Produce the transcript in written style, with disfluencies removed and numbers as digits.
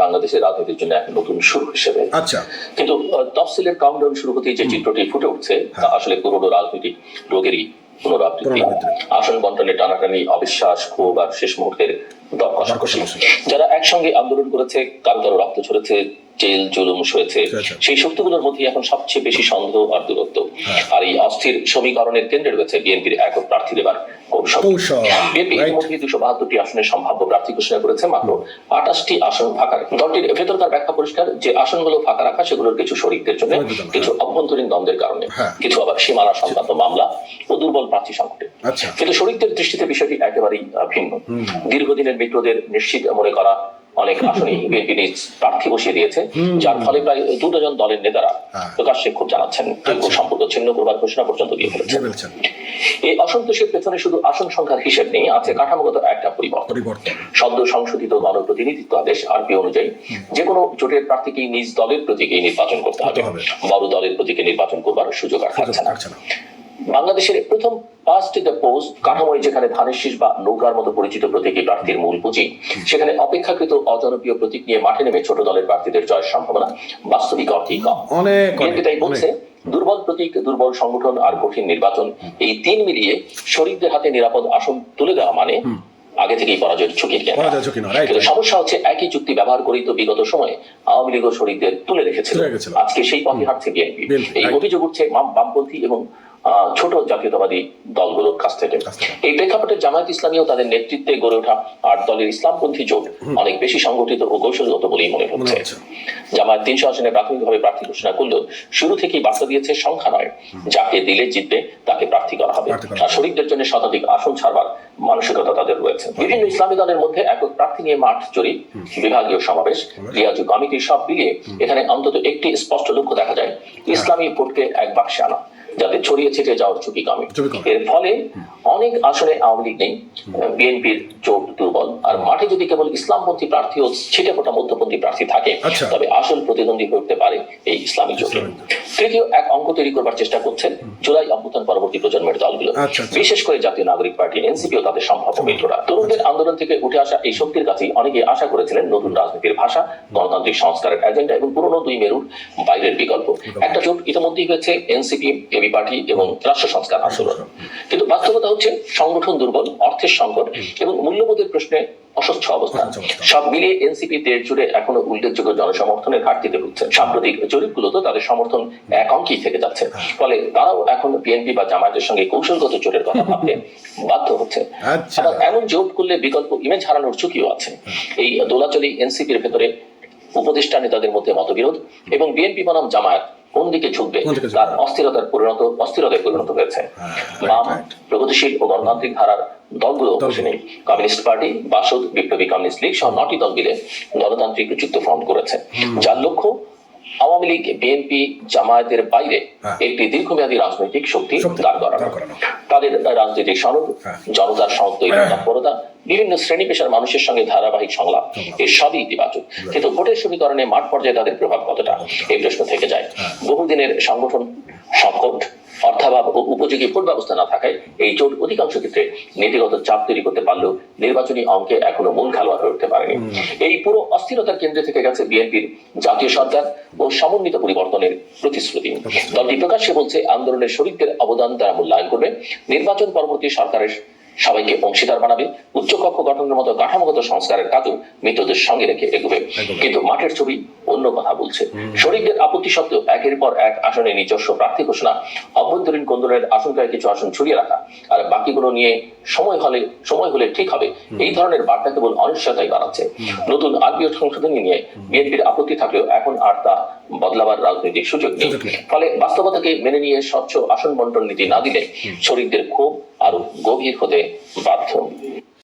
বাংলাদেশের রাজনীতির জন্য এক নতুন শুরু হিসেবে। আচ্ছা, কিন্তু তফসিলের কাউন্টডাউন শুরু হতেই যে চিত্রটি ফুটে উঠছে তা আসলে পুরোনো রাজনৈতিক রোগেরই পুনরাবৃত্তি। আসন বন্টনে টানাটানি, অবিশ্বাস, ক্ষোভ আর শেষ মুহূর্তের দর কষাকষি। যারা একসঙ্গে আন্দোলন করেছে, কারো কারো রক্ত ঝরেছে, জেল জুলুম সয়েছে, সেই শক্তিগুলোর মধ্যে এখন সবচেয়ে বেশি সন্দেহ আর দূরত্ব। আর এই অস্থির সমীকরণের কেন্দ্রে রয়েছে বিএনপির একক প্রার্থী দেবার কৌশল। বিএনপি ইতিমধ্যে 272টি আসনের সম্ভাব্য প্রার্থী ঘোষণা করেছে, মাত্র 28টি আসন ফাঁকা। দলটির ভেতরকার ব্যাখ্যা পরিষ্কার, যে আসনগুলো ফাঁকা রাখা সেগুলোর কিছু শরিকদের জন্য, কিছু অভ্যন্তরীণ দ্বন্দ্বের কারণে, কিছু আবার সীমানা সংক্রান্ত মামলা ও দুর্বল প্রার্থী সংকটে। কিন্তু শরিকদের দৃষ্টিতে বিষয়টি একেবারেই ভিন্ন। দীর্ঘদিনের মিত্রদের নিশ্চিত মনে করা অনেক আসনে বিএনপি নিজ প্রার্থী বসিয়ে দিয়েছে, যার ফলে প্রায় 2 ডজন দলের নেতারা প্রকাশ্যে ক্ষোভ জানাচ্ছেন, সম্পর্ক ছিন্ন করবার ঘোষণা পর্যন্ত দিয়ে ফেলেছেন। এই অসন্তোষের পেছনে শুধু আসন সংখ্যার হিসেব নেই, আছে কাঠামোগত একটা পরিবর্তন। সদ্য সংশোধিত গণপ্রতিনিধিত্ব আদেশ আরপি অনুযায়ী যে কোনো জোটের প্রার্থীকে নিজ দলের প্রতীকেই নির্বাচন করতে হবে, বড় দলের প্রতীকে নির্বাচন করবার সুযোগ আর থাকছে না। বাংলাদেশের প্রথম পাস্ট দ্য পোস্ট কাঠামোয় যেখানে ধানের শীষ বা নৌকার মতো পরিচিত প্রতীকী প্রার্থীর মূল পুঁজি, সেখানে অপেক্ষাকৃত অজনপ্রিয় প্রতীক নিয়ে মাঠে নেমে ছোট দলের প্রার্থীদের জয়ের সম্ভাবনা বাস্তবিক অর্থেই কম। বিএনপি তাই বলছে, দুর্বল প্রতীক, দুর্বল সংগঠন আর কঠিন নির্বাচন, এই 3 মিলিয়ে শরিকদের হাতে নিরাপদ আসন তুলে দেওয়া মানে আগে থেকেই পরাজয়ের ঝুঁকি। কিন্তু সমস্যা হচ্ছে, একই যুক্তি ব্যবহার করেই তো বিগত সময়ে আওয়ামী লীগ শরিকদের তুলে রেখেছিল। আজকে সেই পথে হাঁটছে বিএনপি। এই অভিযোগ উঠছে বামপন্থী এবং ছোট জাতীয়তাবাদী দলগুলোর কাছ থেকে। এই প্রেক্ষাপটে জামায়াত ইসলামীও তাদের নেতৃত্বে গড়ে ওঠা 8 দলের ইসলামপন্থী জোট অনেক বেশি সংগঠিত ও কৌশলগত বলেই মনে হচ্ছে। জামায়াত 300 আসনে প্রাথমিকভাবে প্রার্থী ঘোষণা করলেও শুরু থেকেই বার্তা দিয়েছে সংখ্যা নয়, যাকে দিলে জিতবে তাকে প্রার্থী করা হবে। আর শরিকদের জন্য শতাধিক আসন ছাড়বার মানসিকতা তাদের রয়েছে। বিভিন্ন ইসলামী দলের মধ্যে একক প্রার্থী নিয়ে মাঠ জরিপ, বিভাগীয় সমাবেশ, রিয়াজু কমিটি সব মিলিয়ে এখানে অন্তত একটি স্পষ্ট লক্ষ্য দেখা যায়, ইসলামী ভোটকে এক বাক্সে আনা, যাতে ছড়িয়ে ছিটিয়ে যাওয়ার ঝুঁকি কমে। এর ফলে অনেক আসনে আওয়ামী লীগ নেই, বিএনপির জোট দুর্বল, আর মাঠে যদি কেবল ইসলামপন্থী প্রার্থী ও ছিটে ফোটা মধ্যপন্থী প্রার্থী থাকে, তবে আসল প্রতিদ্বন্দ্বী করতে পারে এই ইসলামী জোট। তৃতীয় এক অঙ্ক তৈরি করবার চেষ্টা করছেন জুলাই অভ্যুত্থান পরবর্তী প্রজন্মের দলগুলো, বিশেষ করে জাতীয় নাগরিক পার্টি এনসিপি ও তাদের সম্ভাব্য মিত্ররা। তরুণদের আন্দোলন থেকে উঠে আসা এই শক্তির কাছেই অনেকে আশা করেছিলেন নতুন রাজনীতির ভাষা, গণতান্ত্রিক সংস্কারের এজেন্ডা এবং পুরনো 2 মেরুর বাইরের বিকল্প। একটা জোট ইতিমধ্যেই হয়েছে, এনসিপি, এবি পার্টি এবং রাষ্ট্র সংস্কার আন্দোলন। কিন্তু বাস্তবতা হচ্ছে সংগঠন দুর্বল, অর্থের সংকট এবং মূল্যবোধের প্রশ্নে অস্বচ্ছ অবস্থা। সব মিলিয়ে এনসিপি দেশ জুড়ে এখনো উল্লেখযোগ্য জনসমর্থনের ঘাটতিতে ভুগছে। সাম্প্রতিক জরিপগুলোতে তাদের সমর্থন এক অঙ্কেই থেকে যাচ্ছে, ফলে তারাও এখন বিএনপি বা জামায়াতের সঙ্গে কৌশলগত জোটের কথা ভাবতে বাধ্য হচ্ছে। আবার এমন জোট করলে বিকল্প ইমেজ হারানোর ঝুঁকিও আছে। এই দোলাচলি এনসিপির ভেতরে উপদেষ্টা নেতাদের মধ্যে মতবিরোধ এবং বিএনপি বনাম জামায়াত কোন দিকে ঝুঁকবে তার অস্থিরতায় পরিণত হয়েছে। বাম, প্রগতিশীল ও গণতান্ত্রিক ধারার দলগুলো বসে নেই। কমিউনিস্ট পার্টি, বাসদ, বিপ্লবী কমিউনিস্ট লীগ সহ 9টি দল মিলে গণতান্ত্রিক যুক্ত ফ্রন্ট করেছে, যার লক্ষ্য আওয়ামী লীগ, বিএনপি, জামায়াতের বাইরে একটি দীর্ঘমেয়াদী রাজনৈতিক শক্তি দাঁড় করানো। তাদের রাজনৈতিক সনদ, জনতার সনদ তৈরির তৎপরতা, বিভিন্ন শ্রেণী পেশার মানুষের সঙ্গে ধারাবাহিক সংলাপ, এর সবই ইতিবাচক। কিন্তু ভোটের সমীকরণে মাঠ পর্যায়ে তাদের প্রভাব কতটা, এই প্রশ্ন থেকে যায়। বহুদিনের সংগঠন সংকট, অর্থাভাব ও উপযোগী ভোট ব্যবস্থা না থাকায় এই জোট অধিকাংশ ক্ষেত্রে নীতিগত চাপ তৈরি করতে পারলেও নির্বাচনী অঙ্কে এখনো মূল খেলোয়াড় হয়ে উঠতে পারেনি। এই পুরো অস্থিরতার কেন্দ্রে থেকে গেছে বিএনপির জাতীয় সরকার ও সমন্বিত পরিবর্তনের প্রতিশ্রুতি। দলটি প্রকাশ্যে বলছে, আন্দোলনের শরিকদের অবদান তারা মূল্যায়ন করবে, নির্বাচন পরবর্তী সরকারের সবাইকে অংশীদার বানাবে, উচ্চকক্ষ গঠনের মতো কাঠামোগত সংস্কারের কাজও মিত্রদের সঙ্গে রেখে এগোবে। কিন্তু মাঠের ছবি অন্য কথা বলছে। শরিকদের আপত্তি সত্ত্বেও একের পর এক আসনে নিজস্ব প্রার্থী ঘোষণা, অভ্যন্তরীণ কোন্দলের আশঙ্কায় কিছু আসন ছড়িয়ে রাখা, আর বাকিগুলো নিয়ে সময় হলে ঠিক হবে, এই ধরনের বার্তা কেবল অনিশ্চয়তাই বাড়াচ্ছে। নতুন আরপিও সংশোধনী নিয়ে বিএনপির আপত্তি থাকলেও এখন আর তা বদলাবার রাজনৈতিক সুযোগ নেই। ফলে বাস্তবতাকে মেনে নিয়ে স্বচ্ছ আসন বন্টন নীতি না দিলে শরিকদের ক্ষোভ আরো গভীর হতে বাধ্য।